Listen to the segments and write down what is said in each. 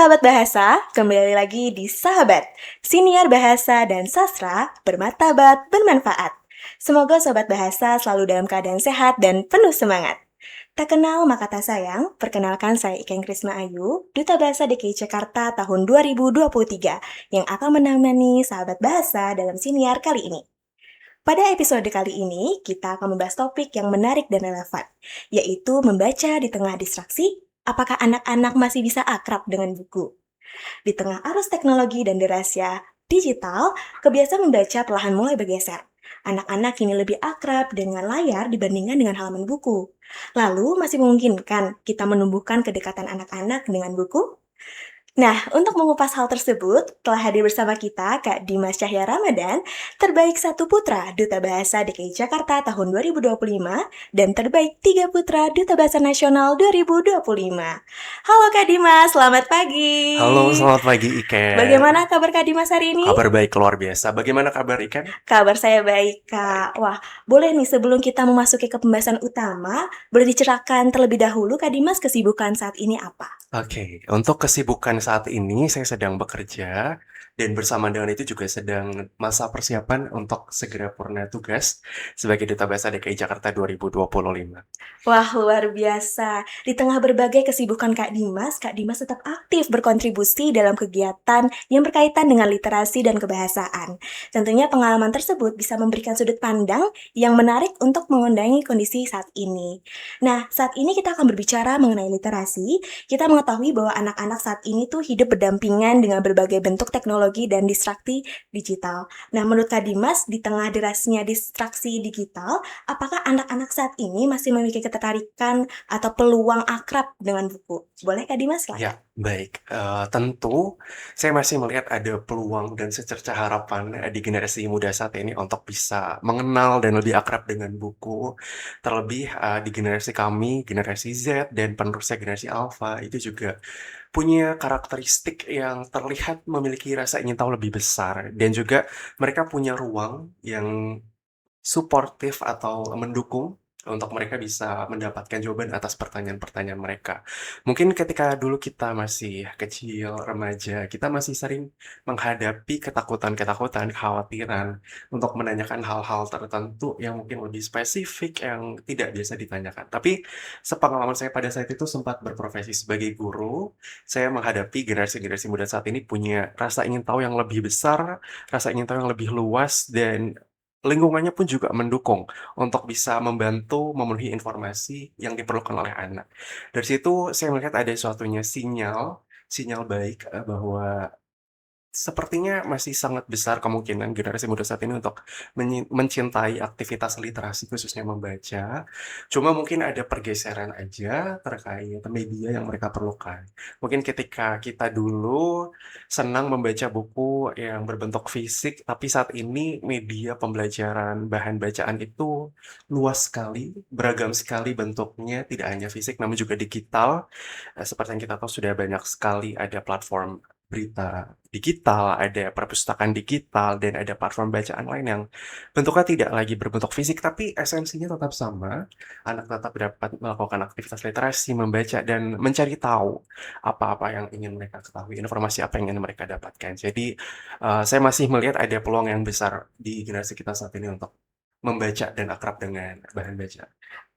sahabat bahasa, kembali lagi di Sahabat, siniar bahasa dan sastra bermartabat bermanfaat. Semoga sobat bahasa selalu dalam keadaan sehat dan penuh semangat. Tak kenal maka tak sayang, perkenalkan saya Iken Krisma Ayu, Duta Bahasa DKI Jakarta tahun 2023 yang akan menemani sahabat bahasa dalam siniar kali ini. Pada episode kali ini, kita akan membahas topik yang menarik dan relevan, yaitu membaca di tengah distraksi. Apakah anak-anak masih bisa akrab dengan buku? Di tengah arus teknologi dan derasnya digital, kebiasaan membaca perlahan mulai bergeser. Anak-anak kini lebih akrab dengan layar dibandingkan dengan halaman buku. Lalu, masih memungkinkan kita menumbuhkan kedekatan anak-anak dengan buku? Nah, untuk mengupas hal tersebut, telah hadir bersama kita Kak Dimas Cahya Ramadan, terbaik 1 putra Duta Bahasa DKI Jakarta tahun 2025, dan terbaik 3 putra Duta Bahasa Nasional 2025. Halo Kak Dimas, selamat pagi. Halo, selamat pagi Iken. Bagaimana kabar Kak Dimas hari ini? Kabar baik luar biasa. Bagaimana kabar Iken? Kabar saya baik, Kak. Wah, boleh nih sebelum kita memasuki ke pembahasan utama, boleh diceritakan terlebih dahulu Kak Dimas kesibukan saat ini apa? Oke, untuk kesibukan saat ini saya sedang bekerja dan bersamaan dengan itu juga sedang masa persiapan untuk segera purna tugas sebagai Duta Bahasa DKI Jakarta 2025. Wah, luar biasa. Di tengah berbagai kesibukan Kak Dimas tetap aktif berkontribusi dalam kegiatan yang berkaitan dengan literasi dan kebahasaan. Tentunya pengalaman tersebut bisa memberikan sudut pandang yang menarik untuk mengundangi kondisi saat ini. Nah, saat ini kita akan berbicara mengenai literasi. Kita mengetahui bahwa anak-anak saat ini tuh hidup berdampingan dengan berbagai bentuk teknologi dan distraksi digital. Nah, menurut Kak Dimas, di tengah derasnya distraksi digital, apakah anak-anak saat ini masih memiliki ketertarikan atau peluang akrab dengan buku? Boleh Kak Dimas, silakan. Ya, baik. Tentu saya masih melihat ada peluang dan secerca harapan di generasi muda saat ini untuk bisa mengenal dan lebih akrab dengan buku. Terlebih di generasi kami, generasi Z dan penerusnya generasi Alpha itu juga punya karakteristik yang terlihat memiliki rasa ingin tahu lebih besar dan juga mereka punya ruang yang suportif atau mendukung untuk mereka bisa mendapatkan jawaban atas pertanyaan-pertanyaan mereka. Mungkin ketika dulu kita masih kecil, remaja, kita masih sering menghadapi ketakutan-ketakutan, kekhawatiran untuk menanyakan hal-hal tertentu yang mungkin lebih spesifik yang tidak biasa ditanyakan. Tapi sepengalaman saya pada saat itu sempat berprofesi sebagai guru, saya menghadapi generasi-generasi muda saat ini punya rasa ingin tahu yang lebih besar, rasa ingin tahu yang lebih luas, dan lingkungannya pun juga mendukung untuk bisa membantu memenuhi informasi yang diperlukan oleh anak. Dari situ saya melihat ada suatunya sinyal, sinyal baik, bahwa sepertinya masih sangat besar kemungkinan generasi muda saat ini untuk mencintai aktivitas literasi khususnya membaca. Cuma mungkin ada pergeseran aja terkait media yang mereka perlukan. Mungkin ketika kita dulu senang membaca buku yang berbentuk fisik, tapi saat ini media pembelajaran bahan bacaan itu luas sekali, beragam sekali bentuknya, tidak hanya fisik namun juga digital. Seperti yang kita tahu sudah banyak sekali ada platform berita digital, ada perpustakaan digital, dan ada platform bacaan lain yang bentuknya tidak lagi berbentuk fisik, tapi esensinya tetap sama. Anak tetap dapat melakukan aktivitas literasi, membaca, dan mencari tahu apa-apa yang ingin mereka ketahui, informasi apa yang ingin mereka dapatkan. Jadi, saya masih melihat ada peluang yang besar di generasi kita saat ini untuk membaca dan akrab dengan bahan bacaan.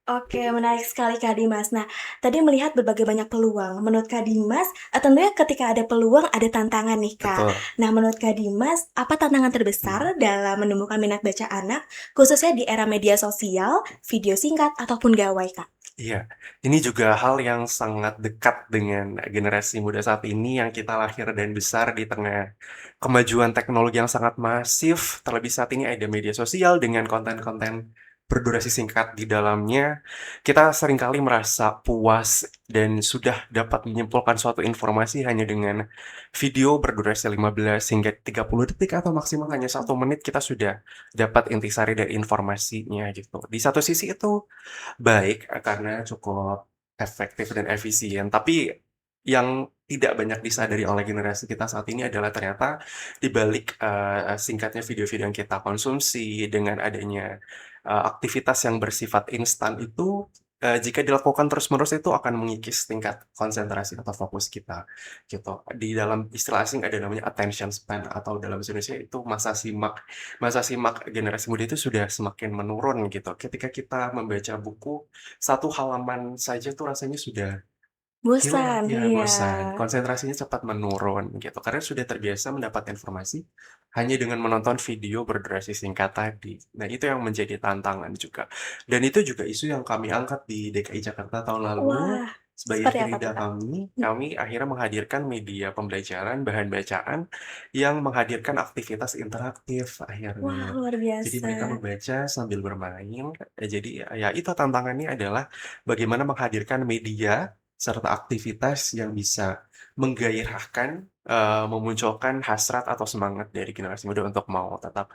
Oke, menarik sekali Kak Dimas. Nah, tadi melihat berbagai banyak peluang. Menurut Kak Dimas, tentunya ketika ada peluang ada tantangan nih Kak. Betul. Nah, menurut Kak Dimas, apa tantangan terbesar dalam menumbuhkan minat baca anak, khususnya di era media sosial, video singkat, ataupun gawai Kak? Iya, ini juga hal yang sangat dekat dengan generasi muda saat ini yang kita lahir dan besar di tengah kemajuan teknologi yang sangat masif. Terlebih saat ini ada media sosial dengan konten-konten berdurasi singkat di dalamnya. Kita seringkali merasa puas dan sudah dapat menyimpulkan suatu informasi hanya dengan video berdurasi 15 hingga 30 detik atau maksimal hanya 1 menit kita sudah dapat intisari dari informasinya gitu. Di satu sisi itu baik, karena cukup efektif dan efisien. Tapi yang tidak banyak disadari oleh generasi kita saat ini adalah ternyata di balik, singkatnya video-video yang kita konsumsi dengan adanya, aktivitas yang bersifat instan itu, jika dilakukan terus-menerus itu akan mengikis tingkat konsentrasi atau fokus kita, gitu. Di dalam istilah asing ada namanya attention span atau dalam bahasa Indonesia itu masa simak. Masa simak generasi muda itu sudah semakin menurun gitu. Ketika kita membaca buku, satu halaman saja tuh rasanya sudah hilang, Bosan, ya iya. bosan, konsentrasinya cepat menurun gitu, karena sudah terbiasa mendapat informasi hanya dengan menonton video berdurasi singkat tadi. Nah, itu yang menjadi tantangan juga. Dan itu juga isu yang kami angkat di DKI Jakarta tahun lalu. Wah, Sebagai seperti apa tuh, Firida Kak? kami akhirnya menghadirkan media pembelajaran, bahan bacaan yang menghadirkan aktivitas interaktif Wah, akhirnya. luar Jadi biasa. mereka membaca sambil bermain. Jadi ya itu tantangannya adalah bagaimana menghadirkan media serta aktivitas yang bisa menggairahkan, memunculkan hasrat atau semangat dari generasi muda untuk mau tetap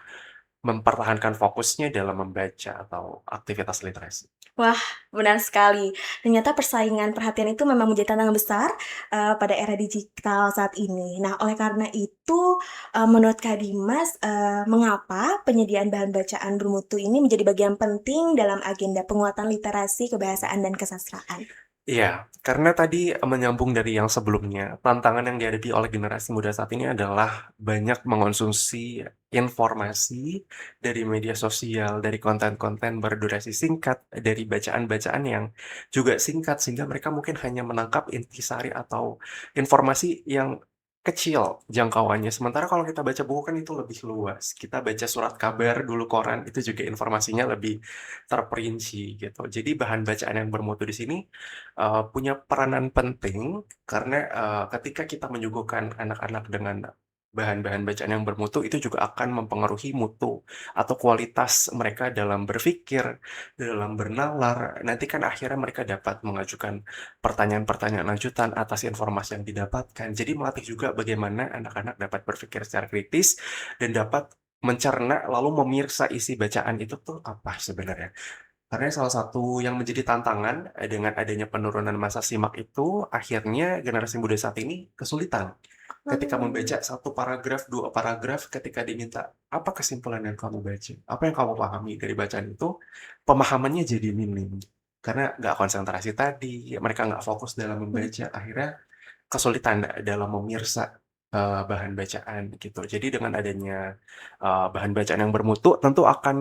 mempertahankan fokusnya dalam membaca atau aktivitas literasi. Wah, benar sekali. Ternyata persaingan perhatian itu memang menjadi tantangan besar, pada era digital saat ini. Nah, oleh karena itu, menurut Kak Dimas, mengapa penyediaan bahan bacaan bermutu ini menjadi bagian penting dalam agenda penguatan literasi, kebahasaan, dan kesastraan? Iya, karena tadi menyambung dari yang sebelumnya, tantangan yang dihadapi oleh generasi muda saat ini adalah banyak mengonsumsi informasi dari media sosial, dari konten-konten berdurasi singkat, dari bacaan-bacaan yang juga singkat, sehingga mereka mungkin hanya menangkap intisari atau informasi yang kecil jangkauannya. Sementara kalau kita baca buku kan itu lebih luas. Kita baca surat kabar dulu koran, itu juga informasinya lebih terperinci gitu. Jadi bahan bacaan yang bermutu di sini punya peranan penting karena, ketika kita menyuguhkan anak-anak dengan bahan-bahan bacaan yang bermutu, itu juga akan mempengaruhi mutu atau kualitas mereka dalam berpikir, dalam bernalar. Nanti kan akhirnya mereka dapat mengajukan pertanyaan-pertanyaan lanjutan atas informasi yang didapatkan. Jadi melatih juga bagaimana anak-anak dapat berpikir secara kritis dan dapat mencerna lalu memirsa isi bacaan itu tuh apa sebenarnya. Karena salah satu yang menjadi tantangan, dengan adanya penurunan masa simak itu, akhirnya generasi muda saat ini kesulitan. Ketika Oh. membaca satu paragraf, 2 paragraf, ketika diminta, "Apa kesimpulan yang kamu baca? Apa yang kamu pahami dari bacaan itu?" Pemahamannya jadi minim. Karena nggak konsentrasi tadi, mereka nggak fokus dalam Mhm. membaca, akhirnya kesulitan dalam memirsa, bahan bacaan gitu. Jadi dengan adanya, bahan bacaan yang bermutu tentu akan,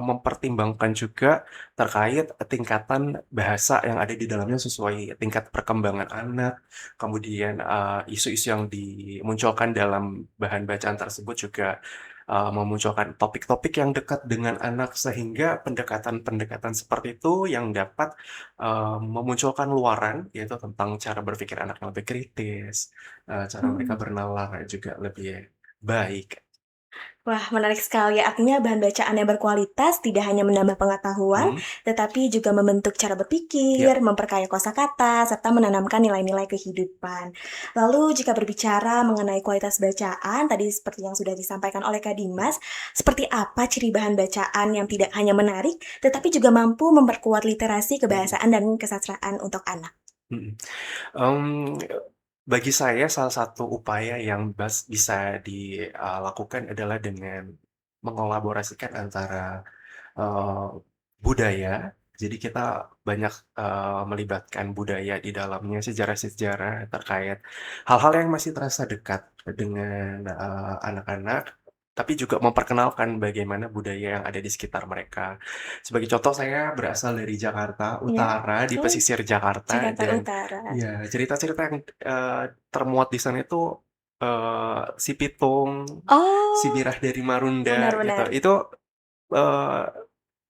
mempertimbangkan juga terkait tingkatan bahasa yang ada di dalamnya sesuai tingkat perkembangan anak, kemudian, isu-isu yang dimunculkan dalam bahan bacaan tersebut juga, memunculkan topik-topik yang dekat dengan anak sehingga pendekatan-pendekatan seperti itu yang dapat memunculkan luaran, yaitu tentang cara berpikir anak yang lebih kritis, cara mereka Mmm. bernalar juga lebih baik. Wah, menarik sekali. Artinya bahan bacaan yang berkualitas tidak hanya menambah pengetahuan, Mhm, tetapi juga membentuk cara iya, berpikir, memperkaya kosakata, serta menanamkan nilai-nilai kehidupan. Lalu jika berbicara mengenai kualitas bacaan, tadi seperti yang sudah disampaikan oleh Kak Dimas, seperti apa ciri bahan bacaan yang tidak hanya menarik, tetapi juga mampu memperkuat literasi, mhm, kebahasaan, dan kesastraan untuk anak? mhm. Mmm, bagi saya salah satu upaya yang bisa dilakukan adalah dengan mengolaborasikan antara Eee, budaya, jadi kita banyak, melibatkan budaya di dalamnya, sejarah-sejarah terkait hal-hal yang masih terasa dekat dengan, anak-anak, tapi juga memperkenalkan bagaimana budaya yang ada di sekitar mereka. Sebagai contoh saya berasal dari Jakarta Ya? Utara, di Oh, pesisir Jakarta Jakarta dan Utara. ya cerita-cerita yang, termuat di sana itu, si Pitung, si Oh, Mirah dari Marunda gitu, benar-benar. itu, eee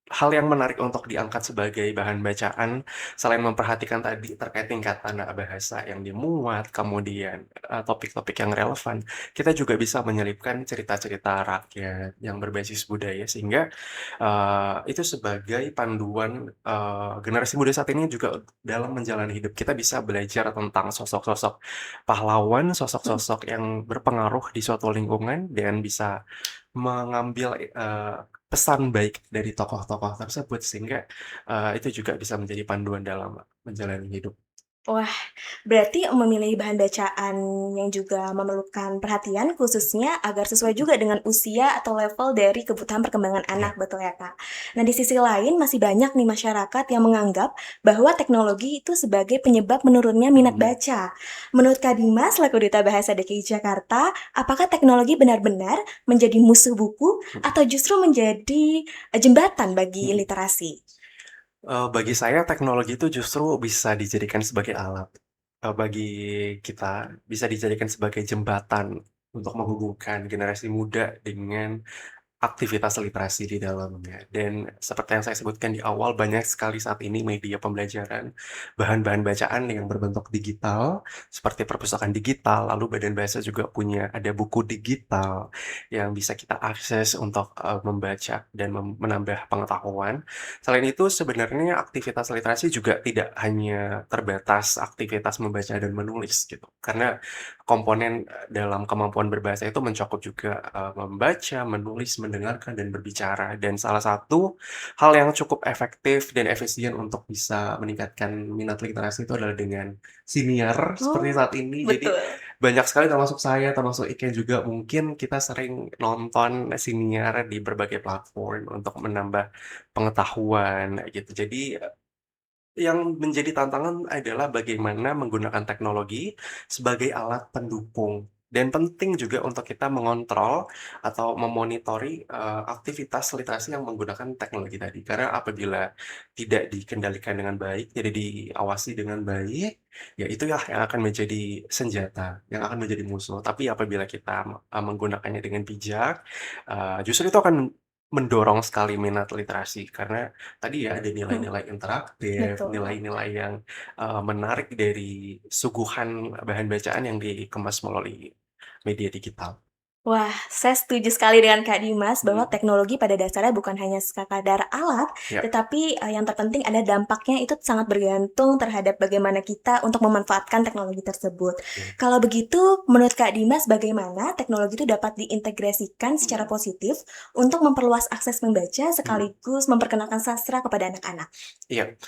hal yang menarik untuk diangkat sebagai bahan bacaan, selain memperhatikan tadi terkait tingkatan bahasa yang dimuat, kemudian, topik-topik yang relevan, kita juga bisa menyelipkan cerita-cerita rakyat yang berbasis budaya sehingga, itu sebagai panduan, generasi muda saat ini juga dalam menjalani hidup. Kita bisa belajar tentang sosok-sosok pahlawan, Mhm. sosok-sosok yang berpengaruh di suatu lingkungan dan bisa mengambil, pesan baik dari tokoh-tokoh tersebut sehingga, itu juga bisa menjadi panduan dalam menjalani hidup. Wah, berarti memilih bahan bacaan yang juga memerlukan perhatian khususnya agar sesuai juga dengan usia atau level dari kebutuhan perkembangan anak, Ya. betul ya, Kak? Nah, di sisi lain masih banyak nih masyarakat yang menganggap bahwa teknologi itu sebagai penyebab menurunnya minat Mhm. baca. Menurut Kak Dimas, selaku Duta Bahasa DKI Jakarta, apakah teknologi benar-benar menjadi musuh buku Mhm. atau justru menjadi jembatan bagi Mhm. literasi? Bagi saya teknologi itu justru bisa dijadikan sebagai alat, bagi kita bisa dijadikan sebagai jembatan untuk menghubungkan generasi muda dengan aktivitas literasi di dalamnya. Dan seperti yang saya sebutkan di awal, banyak sekali saat ini media pembelajaran, bahan-bahan bacaan yang berbentuk digital, seperti perpustakaan digital, lalu Badan Bahasa juga punya ada buku digital yang bisa kita akses untuk membaca dan menambah pengetahuan. Selain itu, sebenarnya aktivitas literasi juga tidak hanya terbatas aktivitas membaca dan menulis gitu. Karena komponen dalam kemampuan berbahasa itu mencakup juga membaca, menulis, mendengarkan, dan berbicara. Dan salah satu hal yang cukup efektif dan efisien untuk bisa meningkatkan minat literasi itu adalah dengan siniar seperti Oh, saat ini. Jadi betul. banyak sekali termasuk saya, termasuk Ike juga mungkin kita sering nonton siniar di berbagai platform untuk menambah pengetahuan gitu. Jadi yang menjadi tantangan adalah bagaimana menggunakan teknologi sebagai alat pendukung dan penting juga untuk kita mengontrol atau memonitori, aktivitas literasi yang menggunakan teknologi tadi. Karena apabila tidak dikendalikan dengan baik, tidak diawasi dengan baik, ya itu ya yang akan menjadi senjata, yang akan menjadi musuh. Tapi apabila kita, menggunakannya dengan bijak, justru itu akan mendorong sekali minat literasi karena tadi ya ada Mhm, nilai-nilai interaktif, betul. nilai-nilai yang, menarik dari suguhan bahan bacaan yang dikemas melalui media digital. Wah, saya setuju sekali dengan Kak Dimas bahwa Mhm. teknologi pada dasarnya bukan hanya sekadar alat, Ya. tetapi, yang terpenting ada dampaknya itu sangat bergantung terhadap bagaimana kita untuk memanfaatkan teknologi tersebut. Iya. Kalau begitu, menurut Kak Dimas bagaimana teknologi itu dapat diintegrasikan secara positif untuk memperluas akses membaca Mhm. sekaligus memperkenalkan sastra kepada anak-anak? Iya.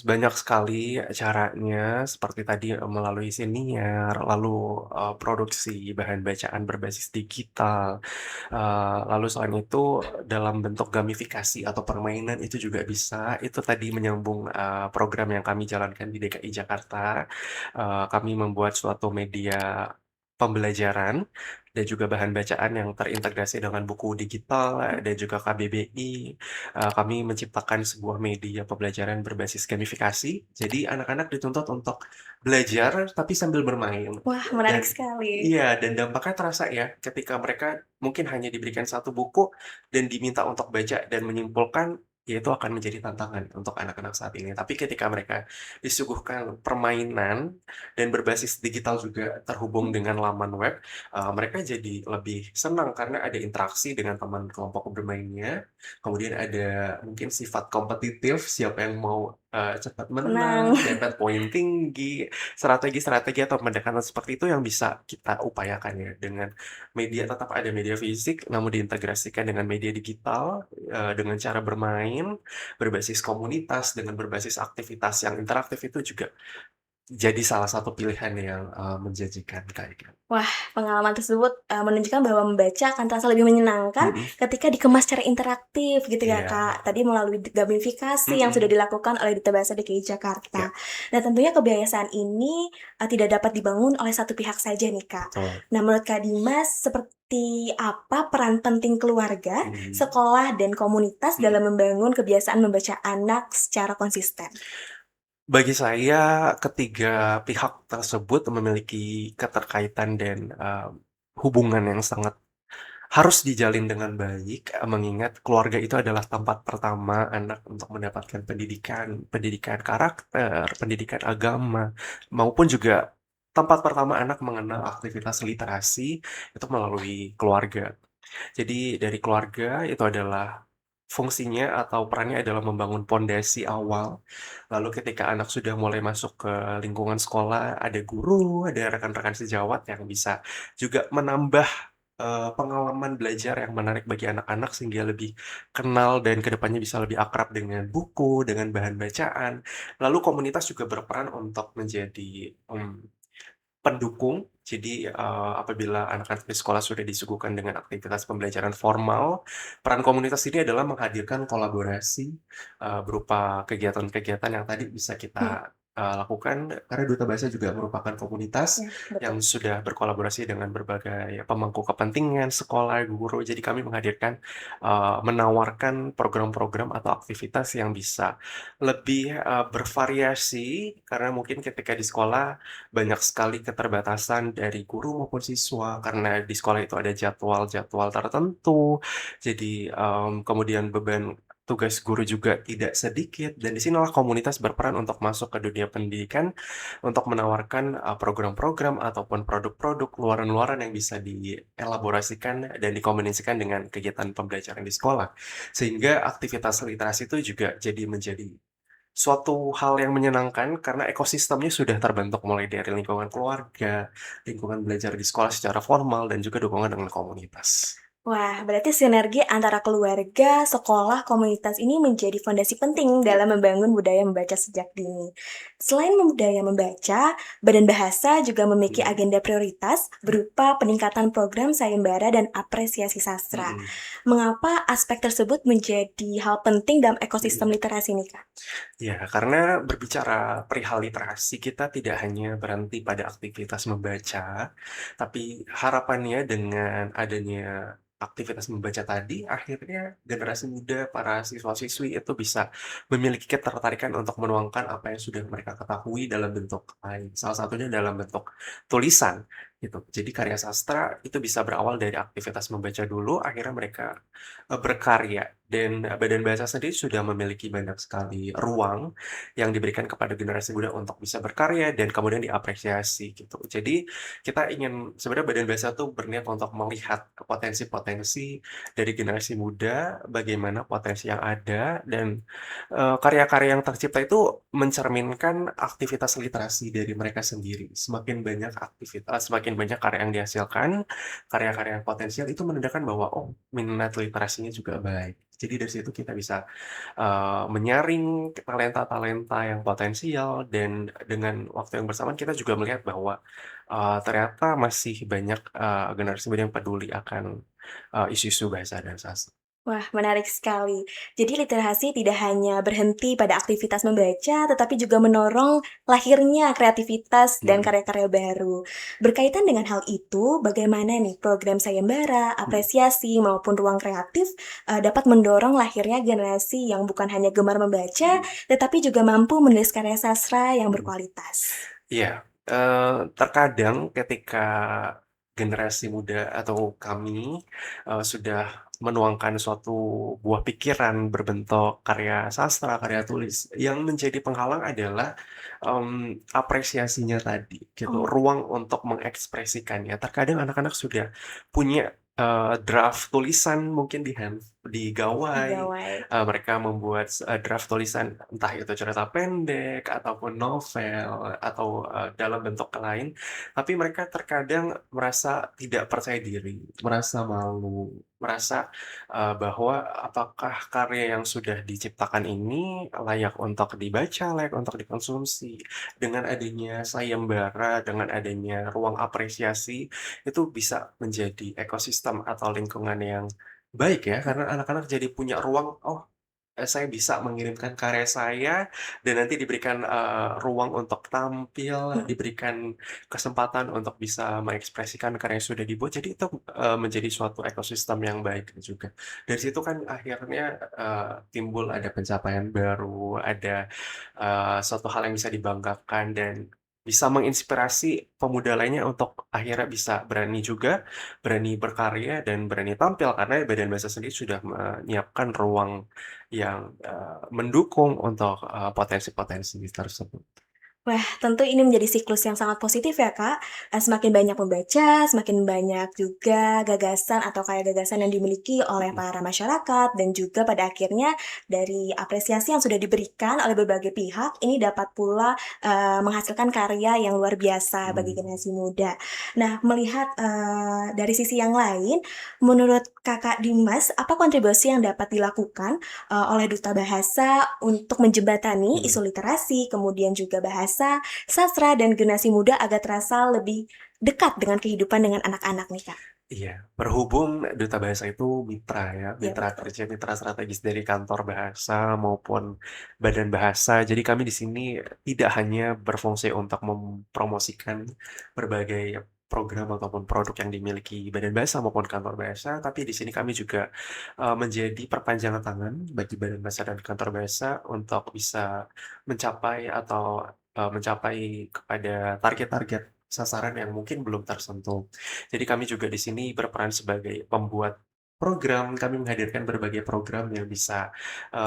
Banyak sekali caranya seperti tadi, melalui siniar, lalu, produksi bahan bacaan berbasis digital, lalu selain itu dalam bentuk gamifikasi atau permainan itu juga bisa. Itu tadi menyambung, program yang kami jalankan di DKI Jakarta. Kami membuat suatu media pembelajaran dan juga bahan bacaan yang terintegrasi dengan buku digital, dan juga KBBI. Kami menciptakan sebuah media pembelajaran berbasis gamifikasi. Jadi anak-anak dituntut untuk belajar tapi sambil bermain. Wah, menarik Dan sekali. iya, dan dampaknya terasa ya ketika mereka mungkin hanya diberikan satu buku dan diminta untuk baca dan menyimpulkan, ya itu akan menjadi tantangan untuk anak-anak saat ini. Tapi ketika mereka disuguhkan permainan dan berbasis digital juga terhubung dengan laman web, mereka jadi lebih senang karena ada interaksi dengan teman kelompok bermainnya. Kemudian ada mungkin sifat kompetitif, siapa yang mau, cepat Menang. menang, dapat poin tinggi, strategi-strategi atau pendekatan seperti itu yang bisa kita upayakan ya dengan media tetap ada media fisik, namun diintegrasikan dengan media digital, dengan cara bermain, berbasis komunitas, dengan berbasis aktivitas yang interaktif itu juga jadi salah satu pilihan yang, menjanjikan, Kak, gitu. Wah, pengalaman tersebut, menunjukkan bahwa membaca akan terasa lebih menyenangkan Mhm. ketika dikemas secara interaktif gitu ya, Iya. Kak. Tadi melalui gamifikasi yang sudah Mhm. dilakukan oleh Duta Bahasa DKI Ya, Jakarta. Nah, tentunya kebiasaan ini, tidak dapat dibangun oleh satu pihak saja nih, Kak. betul. Nah, menurut Kak Dimas, seperti apa peran penting keluarga, Mhm. sekolah, dan komunitas Mhm. dalam membangun kebiasaan membaca anak secara konsisten? Bagi saya, ketiga pihak tersebut memiliki keterkaitan dan, hubungan yang sangat harus dijalin dengan baik, mengingat keluarga itu adalah tempat pertama anak untuk mendapatkan pendidikan, pendidikan karakter, pendidikan agama, maupun juga tempat pertama anak mengenal aktivitas literasi itu melalui keluarga. Jadi dari keluarga itu adalah fungsinya atau perannya adalah membangun pondasi awal. Lalu ketika anak sudah mulai masuk ke lingkungan sekolah, ada guru, ada rekan-rekan sejawat yang bisa juga menambah pengalaman belajar yang menarik bagi anak-anak sehingga lebih kenal dan kedepannya bisa lebih akrab dengan buku, dengan bahan bacaan. Lalu komunitas juga berperan untuk menjadi, pendukung. Jadi, apabila anak-anak di sekolah sudah disuguhkan dengan aktivitas pembelajaran formal, peran komunitas ini adalah menghadirkan kolaborasi, berupa kegiatan-kegiatan yang tadi bisa Hmm, kita, lakukan karena Duta Bahasa juga merupakan komunitas ya, betul. yang sudah berkolaborasi dengan berbagai pemangku kepentingan, sekolah, guru. Jadi kami menghadirkan, menawarkan program-program atau aktivitas yang bisa lebih, bervariasi karena mungkin ketika di sekolah banyak sekali keterbatasan dari guru maupun siswa karena di sekolah itu ada jadwal-jadwal tertentu. Jadi, kemudian beban tugas guru juga tidak sedikit dan di sinilah komunitas berperan untuk masuk ke dunia pendidikan untuk menawarkan, program-program ataupun produk-produk luaran-luaran yang bisa dielaborasikan dan dikombinasikan dengan kegiatan pembelajaran di sekolah. Sehingga aktivitas literasi itu juga menjadi suatu hal yang menyenangkan karena ekosistemnya sudah terbentuk mulai dari lingkungan keluarga, lingkungan belajar di sekolah secara formal, dan juga dukungan dengan komunitas. Wah, berarti sinergi antara keluarga, sekolah, komunitas ini menjadi fondasi penting dalam membangun budaya membaca sejak dini. Selain budaya membaca, Badan Bahasa juga memiliki Mhm, agenda prioritas berupa peningkatan program sayembara dan apresiasi sastra. mhm, Mengapa aspek tersebut menjadi hal penting dalam ekosistem mhm. literasi ini, Kak? Ya, karena berbicara perihal literasi, kita tidak hanya berhenti pada aktivitas membaca, tapi harapannya dengan adanya aktivitas membaca tadi, akhirnya generasi muda, para siswa-siswi itu bisa memiliki ketertarikan untuk menuangkan apa yang sudah mereka ketahui dalam bentuk lain. Salah satunya dalam bentuk tulisan, gitu. Jadi karya sastra itu bisa berawal dari aktivitas membaca dulu, akhirnya mereka berkarya dan Badan Bahasa sendiri sudah memiliki banyak sekali ruang yang diberikan kepada generasi muda untuk bisa berkarya dan kemudian diapresiasi gitu. Jadi kita ingin sebenarnya Badan Bahasa tuh berniat untuk melihat potensi-potensi dari generasi muda, bagaimana potensi yang ada dan, karya-karya yang tercipta itu mencerminkan aktivitas literasi dari mereka sendiri. Semakin banyak karya yang dihasilkan, karya-karya yang potensial itu menandakan bahwa, oh, minat literasinya juga baik. Jadi dari situ kita bisa, menyaring talenta-talenta yang potensial dan dengan waktu yang bersamaan kita juga melihat bahwa, ternyata masih banyak, generasi muda yang peduli akan, isu-isu bahasa dan sastra. Wah, menarik sekali. Jadi literasi tidak hanya berhenti pada aktivitas membaca, tetapi juga mendorong lahirnya kreativitas dan Mhm, karya-karya baru. Berkaitan dengan hal itu, bagaimana nih program sayembara, mhm, apresiasi, maupun ruang kreatif dapat mendorong lahirnya generasi yang bukan hanya gemar membaca, mhm, tetapi juga mampu menulis karya sastra yang mhm. berkualitas. Iya, terkadang ketika generasi muda atau kami, sudah menuangkan suatu buah pikiran berbentuk karya sastra, karya tulis, yang menjadi penghalang adalah, apresiasinya tadi, gitu, Oh, ruang untuk mengekspresikannya. Terkadang anak-anak sudah punya, draft tulisan mungkin di gawai, digawai. mereka membuat draft tulisan entah itu cerita pendek ataupun novel atau, dalam bentuk lain, tapi mereka terkadang merasa tidak percaya diri, merasa malu, merasa, bahwa apakah karya yang sudah diciptakan ini layak untuk dibaca, layak untuk dikonsumsi. Dengan adanya sayembara, dengan adanya ruang apresiasi, itu bisa menjadi ekosistem atau lingkungan yang baik ya, karena anak-anak jadi punya ruang, "Oh, saya bisa mengirimkan karya saya dan nanti diberikan, ruang untuk tampil, diberikan kesempatan untuk bisa mengekspresikan karya yang sudah dibuat." Jadi itu, menjadi suatu ekosistem yang baik juga. Dari situ kan akhirnya, timbul ada pencapaian baru, ada, suatu hal yang bisa dibanggakan dan bisa menginspirasi pemuda lainnya untuk akhirnya bisa berani juga, berani berkarya dan berani tampil karena Badan Bahasa sendiri sudah menyiapkan ruang yang, mendukung untuk, potensi-potensi tersebut. Wah, tentu ini menjadi siklus yang sangat positif ya, Kak. Semakin banyak membaca, semakin banyak juga gagasan atau kayak gagasan yang dimiliki oleh Mhm, para masyarakat dan juga pada akhirnya dari apresiasi yang sudah diberikan oleh berbagai pihak, ini dapat pula, menghasilkan karya yang luar biasa bagi mhm, generasi muda. Nah, melihat, dari sisi yang lain, menurut Kakak Dimas, apa kontribusi yang dapat dilakukan, oleh Duta Bahasa untuk menjembatani mhm. isu literasi, kemudian juga bahasa, sastra, dan generasi muda agar terasa lebih dekat dengan kehidupan dengan anak-anak nih, Kak? Iya, berhubung Duta Bahasa itu mitra ya, Iya mitra betul. kerja, mitra strategis dari kantor bahasa maupun badan bahasa. Jadi kami di sini tidak hanya berfungsi untuk mempromosikan berbagai program ataupun produk yang dimiliki badan bahasa maupun kantor bahasa, tapi di sini kami juga menjadi perpanjangan tangan bagi badan bahasa dan kantor bahasa untuk bisa mencapai atau mencapai kepada target-target sasaran yang mungkin belum tersentuh. Jadi kami juga di sini berperan sebagai pembuat program, kami menghadirkan berbagai program yang bisa,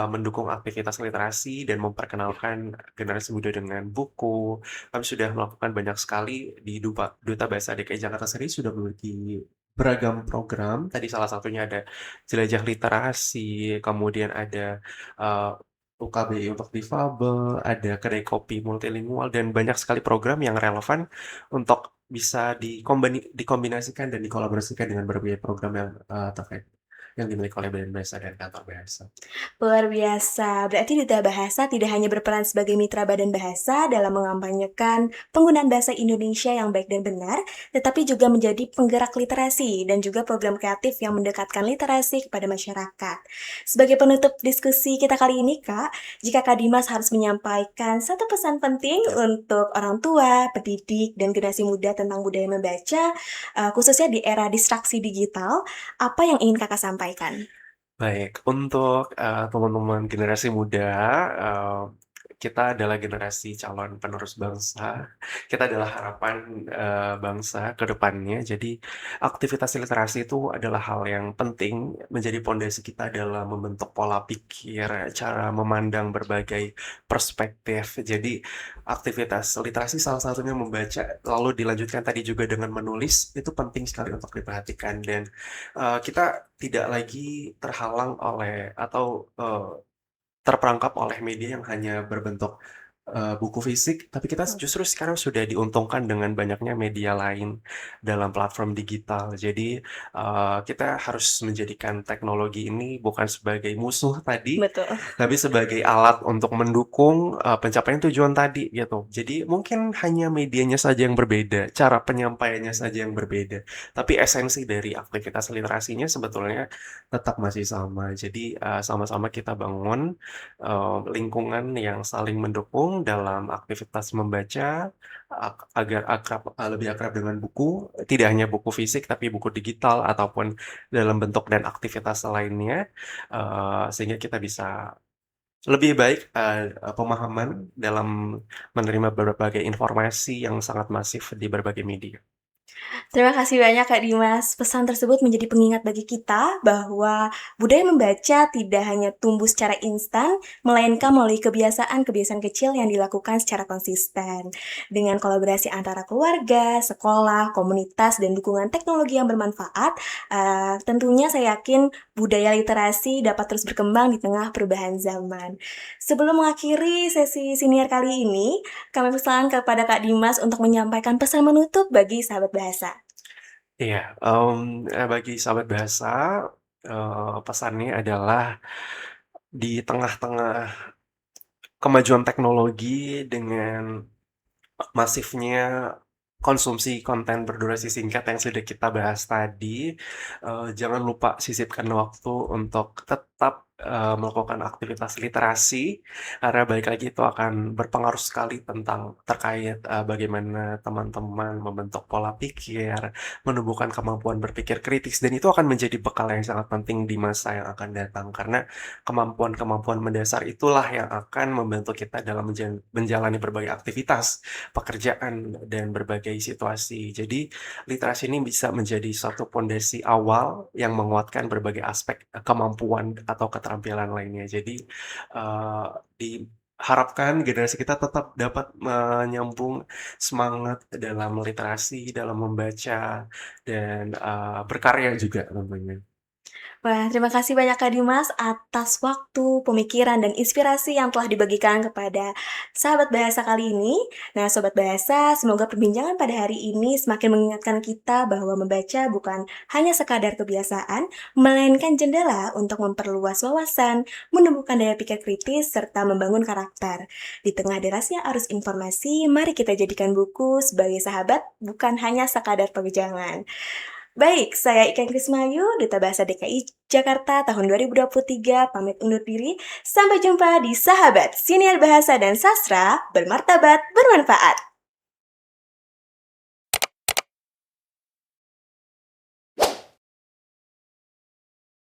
mendukung aktivitas literasi dan memperkenalkan generasi muda dengan buku. Kami sudah melakukan banyak sekali di Duta Bahasa DKI Jakarta sendiri sudah memiliki beragam program, tadi salah satunya ada jelajah literasi, kemudian ada, eee, UKBI untuk difabel, ada kedai kopi multilingual, dan banyak sekali program yang relevan untuk bisa dikombinasikan dan dikolaborasikan dengan berbagai program yang, terkait yang dimiliki oleh Badan Bahasa dan Kantor Bahasa. Luar biasa. Berarti Duta Bahasa tidak hanya berperan sebagai mitra badan bahasa dalam mengampanyekan penggunaan bahasa Indonesia yang baik dan benar, tetapi juga menjadi penggerak literasi dan juga program kreatif yang mendekatkan literasi kepada masyarakat. Sebagai penutup diskusi kita kali ini, Kak, jika Kak Dimas harus menyampaikan satu pesan penting Ya. untuk orang tua, pendidik, dan generasi muda tentang budaya membaca, khususnya di era distraksi digital, apa yang ingin Kakak sampaikan? Baik, untuk, teman-teman generasi muda, eee, kita adalah generasi calon penerus bangsa, kita adalah harapan, bangsa ke depannya. Jadi, aktivitas literasi itu adalah hal yang penting, menjadi pondasi kita dalam membentuk pola pikir, cara memandang berbagai perspektif. Jadi, aktivitas literasi salah satunya membaca, lalu dilanjutkan tadi juga dengan menulis, itu penting sekali untuk diperhatikan dan kita tidak lagi terhalang oleh atau, terperangkap oleh media yang hanya berbentuk, buku fisik, tapi kita justru sekarang sudah diuntungkan dengan banyaknya media lain dalam platform digital. Jadi, kita harus menjadikan teknologi ini bukan sebagai musuh tadi, Betul. tapi sebagai alat untuk mendukung, pencapaian tujuan tadi, gitu. Jadi mungkin hanya medianya saja yang berbeda, cara penyampaiannya saja yang berbeda, tapi esensi dari aktivitas literasinya sebetulnya tetap masih sama. Jadi, sama-sama kita bangun lingkungan yang saling mendukung dalam aktivitas membaca, agar lebih akrab dengan buku, tidak hanya buku fisik tapi buku digital ataupun dalam bentuk dan aktivitas lainnya, sehingga kita bisa lebih baik, pemahaman dalam menerima berbagai informasi yang sangat masif di berbagai media. Terima kasih banyak Kak Dimas. Pesan tersebut menjadi pengingat bagi kita bahwa budaya membaca tidak hanya tumbuh secara instan, melainkan melalui kebiasaan-kebiasaan kecil yang dilakukan secara konsisten. Dengan kolaborasi antara keluarga, sekolah, komunitas, dan dukungan teknologi yang bermanfaat, tentunya saya yakin budaya literasi dapat terus berkembang di tengah perubahan zaman. Sebelum mengakhiri sesi siniar kali ini, kami persilakan kepada Kak Dimas untuk menyampaikan pesan menutup bagi sahabat bahasa. Iya, bagi sahabat bahasa, pesannya adalah di tengah-tengah kemajuan teknologi dengan masifnya konsumsi konten berdurasi singkat yang sudah kita bahas tadi, jangan lupa sisipkan waktu untuk tetap, melakukan aktivitas literasi, karena balik lagi itu akan berpengaruh sekali tentang terkait, bagaimana teman-teman membentuk pola pikir, menumbuhkan kemampuan berpikir kritis, dan itu akan menjadi bekal yang sangat penting di masa yang akan datang. Karena kemampuan-kemampuan mendasar itulah yang akan membantu kita dalam menjalani berbagai aktivitas pekerjaan dan berbagai situasi. Jadi, literasi ini bisa menjadi suatu pondasi awal yang menguatkan berbagai aspek, kemampuan atau keterampilan lainnya. Jadi, di harapkan generasi kita tetap dapat menyambung semangat dalam literasi, dalam membaca, dan, berkarya juga tentunya. Wah, terima kasih banyak Kak Dimas atas waktu, pemikiran, dan inspirasi yang telah dibagikan kepada sahabat bahasa kali ini. Nah, sobat bahasa, semoga perbincangan pada hari ini semakin mengingatkan kita bahwa membaca bukan hanya sekadar kebiasaan, melainkan jendela untuk memperluas wawasan, menumbuhkan daya pikir kritis, serta membangun karakter. Di tengah derasnya arus informasi, mari kita jadikan buku sebagai sahabat, bukan hanya sekadar pegangan. Baik, saya Iken Krismayu, Duta Bahasa DKI Jakarta tahun 2023, pamit undur diri. Sampai jumpa di Sahabat, Siniar Bahasa dan Sastra, bermartabat, bermanfaat.